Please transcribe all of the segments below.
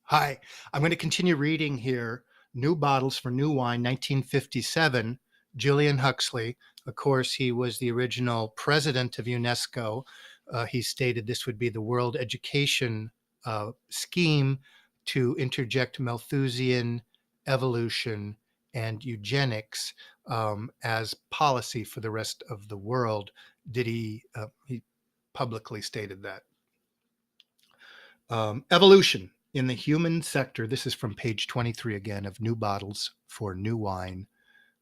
Hi, I'm going to continue reading here. New Bottles for New Wine, 1957, Julian Huxley. Of course, he was the original president of UNESCO. He stated this would be the world education scheme to interject Malthusian evolution and eugenics as policy for the rest of the world. He publicly stated that. Evolution in the human sector. This is from page 23 again of New Bottles for New Wine,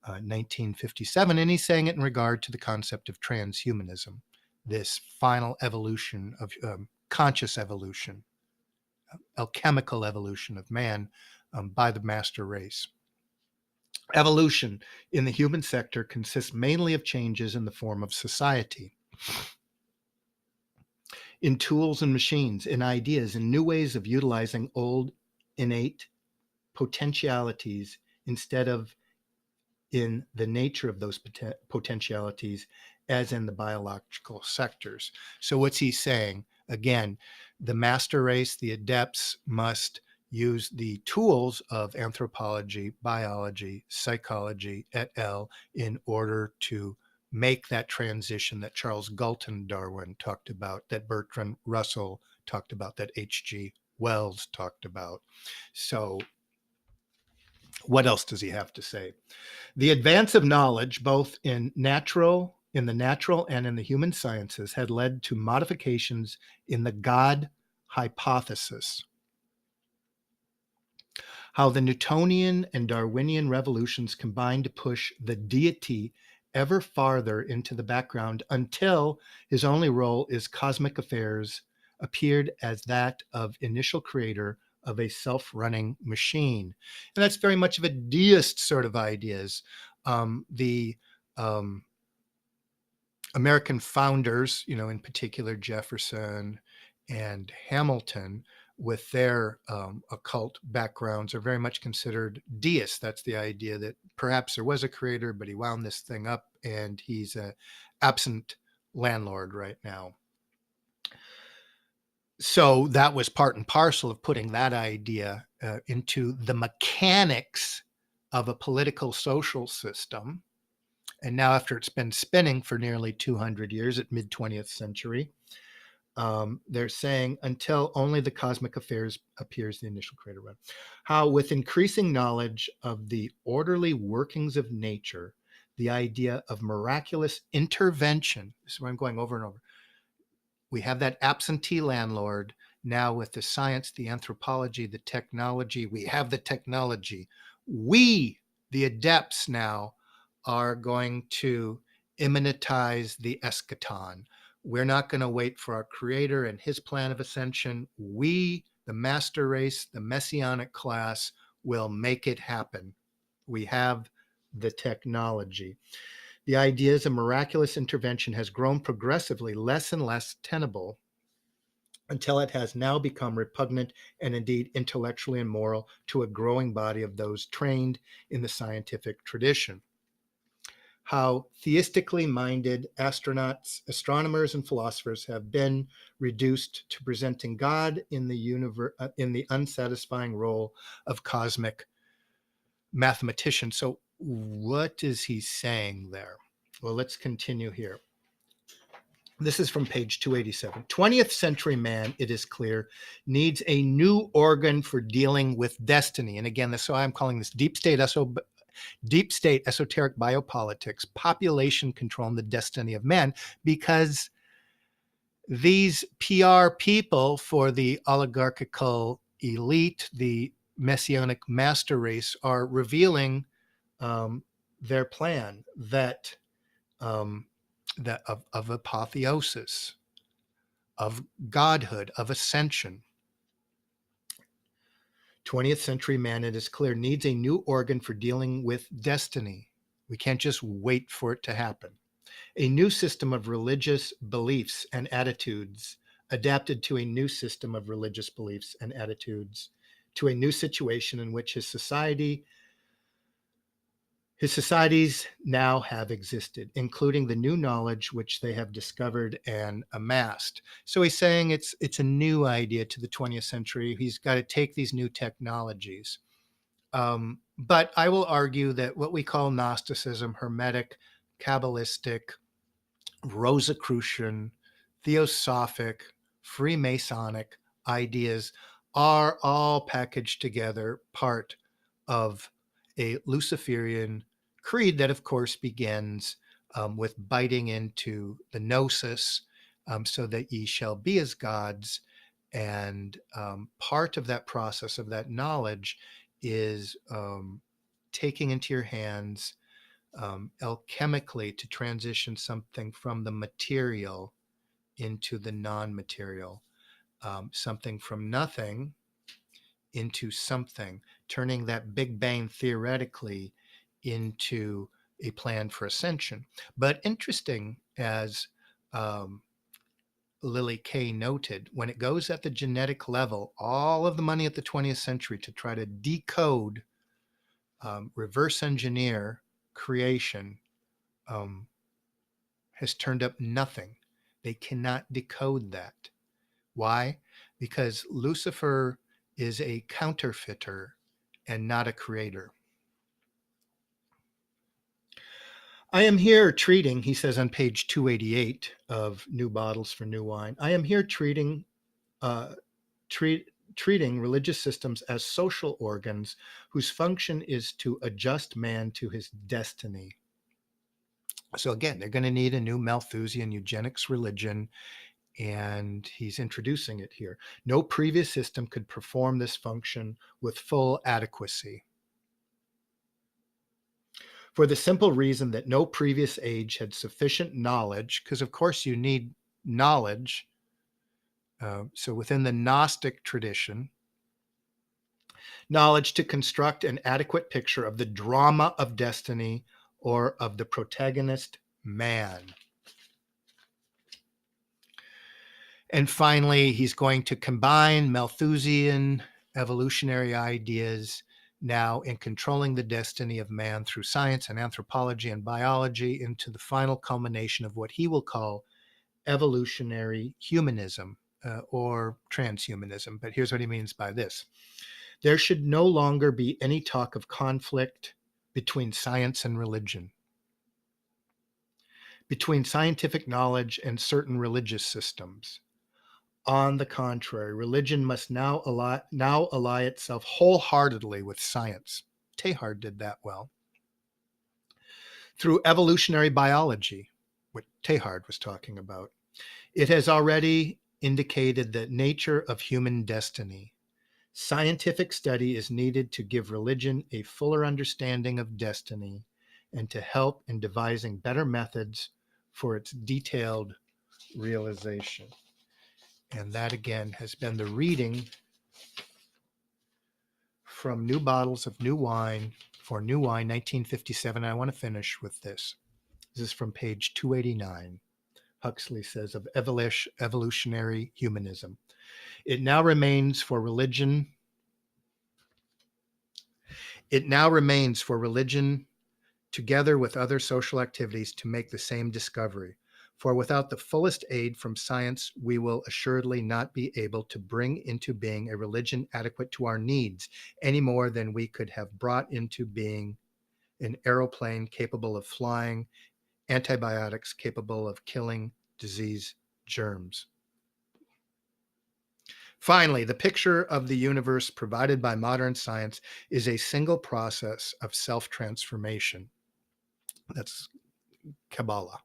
1957. And he's saying it in regard to the concept of transhumanism, this final evolution of conscious evolution, alchemical evolution of man by the master race. Evolution in the human sector consists mainly of changes in the form of society, in tools and machines, in ideas, in new ways of utilizing old innate potentialities instead of in the nature of those potentialities as in the biological sectors. So what's he saying? Again, the master race, the adepts, must use the tools of anthropology, biology, psychology, et al. In order to make that transition that Charles Galton Darwin talked about, that Bertrand Russell talked about, that H.G. Wells talked about. So what else does he have to say? The advance of knowledge, both in the natural and in the human sciences, had led to modifications in the God hypothesis. How the Newtonian and Darwinian revolutions combined to push the deity ever farther into the background until his only role is cosmic affairs appeared as that of initial creator of a self-running machine. And that's very much of a deist sort of ideas. The American founders, in particular Jefferson and Hamilton, with their occult backgrounds, are very much considered deists. That's the idea that perhaps there was a creator, but he wound this thing up and he's an absent landlord right now. So that was part and parcel of putting that idea into the mechanics of a political social system. And now, after it's been spinning for nearly 200 years at mid-20th century, they're saying until only the cosmic affairs appears the initial creator run. How with increasing knowledge of the orderly workings of nature, the idea of miraculous intervention, this is what I'm going over and over. We have that absentee landlord. Now with the science, the anthropology, the technology, we have the technology. We, the adepts now, are going to immanentize the eschaton. We're not going to wait for our creator and his plan of ascension. We, the master race, the messianic class, will make it happen. We have the technology. The ideas of miraculous intervention has grown progressively less and less tenable until it has now become repugnant and indeed intellectually immoral to a growing body of those trained in the scientific tradition. How theistically minded astronauts, astronomers, and philosophers have been reduced to presenting God in the unsatisfying role of cosmic mathematician. So what is he saying there? Well, let's continue here. This is from page 287. 20th century man, it is clear, needs a new organ for dealing with destiny. And again, so I'm calling this deep state esoteric biopolitics, population control, and the destiny of man, because these PR people for the oligarchical elite, the messianic master race, are revealing their plan that of apotheosis, of godhood, of ascension. 20th century man, it is clear, needs a new organ for dealing with destiny. We can't just wait for it to happen. A new system of religious beliefs and attitudes adapted to a new system of religious beliefs and attitudes, to a new situation in which his society His societies now have existed, including the new knowledge which they have discovered and amassed. So he's saying it's a new idea to the 20th century. He's got to take these new technologies. But I will argue that what we call Gnosticism, Hermetic, Kabbalistic, Rosicrucian, Theosophic, Freemasonic ideas are all packaged together, part of a Luciferian creed that, of course, begins with biting into the gnosis, so that ye shall be as gods. And part of that process, of that knowledge, is taking into your hands alchemically to transition something from the material into the non-material, something from nothing into something, turning that Big Bang theoretically into a plan for ascension. But interesting, as Lily Kay noted, when it goes at the genetic level, all of the money at the 20th century to try to decode, reverse engineer creation, um, has turned up nothing. They cannot decode that. Why? Because Lucifer is a counterfeiter and not a creator. I am here treating, he says on page 288 of New Bottles for New Wine, I am here treating religious systems as social organs whose function is to adjust man to his destiny. So again, they're going to need a new Malthusian eugenics religion, and he's introducing it here. No previous system could perform this function with full adequacy, for the simple reason that no previous age had sufficient knowledge, because of course you need knowledge. So within the Gnostic tradition, knowledge to construct an adequate picture of the drama of destiny or of the protagonist man. And finally, he's going to combine Malthusian evolutionary ideas now in controlling the destiny of man through science and anthropology and biology into the final culmination of what he will call evolutionary humanism, or transhumanism. But here's what he means by this. There should no longer be any talk of conflict between science and religion, between scientific knowledge and certain religious systems. On the contrary, religion must now ally itself wholeheartedly with science. Teilhard did that well. Through evolutionary biology, what Teilhard was talking about, it has already indicated the nature of human destiny. Scientific study is needed to give religion a fuller understanding of destiny and to help in devising better methods for its detailed realization. And that, again, has been the reading from New Bottles of New Wine for New Wine, 1957. I want to finish with this. This is from page 289. Huxley says of evolutionary humanism. It now remains for religion together with other social activities to make the same discovery. For without the fullest aid from science, we will assuredly not be able to bring into being a religion adequate to our needs, any more than we could have brought into being an aeroplane capable of flying, antibiotics capable of killing disease germs. Finally, the picture of the universe provided by modern science is a single process of self-transformation. That's Kabbalah,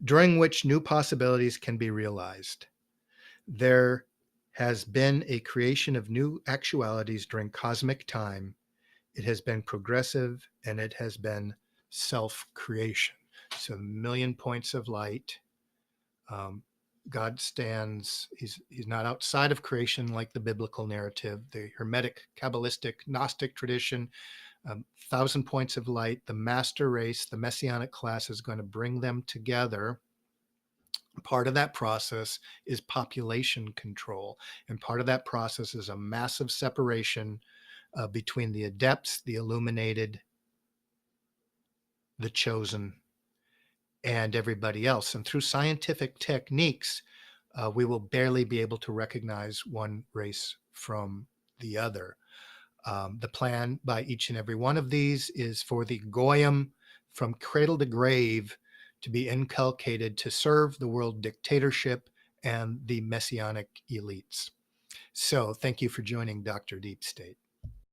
during which new possibilities can be realized. There has been a creation of new actualities during cosmic time. It has been progressive and it has been self-creation. So, 1,000,000 points of light. God stands, he's not outside of creation like the biblical narrative, the Hermetic, Kabbalistic, Gnostic tradition. 1,000 points of light, the master race, the messianic class is going to bring them together. Part of that process is population control. And part of that process is a massive separation between the adepts, the illuminated, the chosen, and everybody else. And through scientific techniques, we will barely be able to recognize one race from the other. The plan by each and every one of these is for the Goyim from cradle to grave to be inculcated to serve the world dictatorship and the messianic elites. So thank you for joining Dr. Deep State.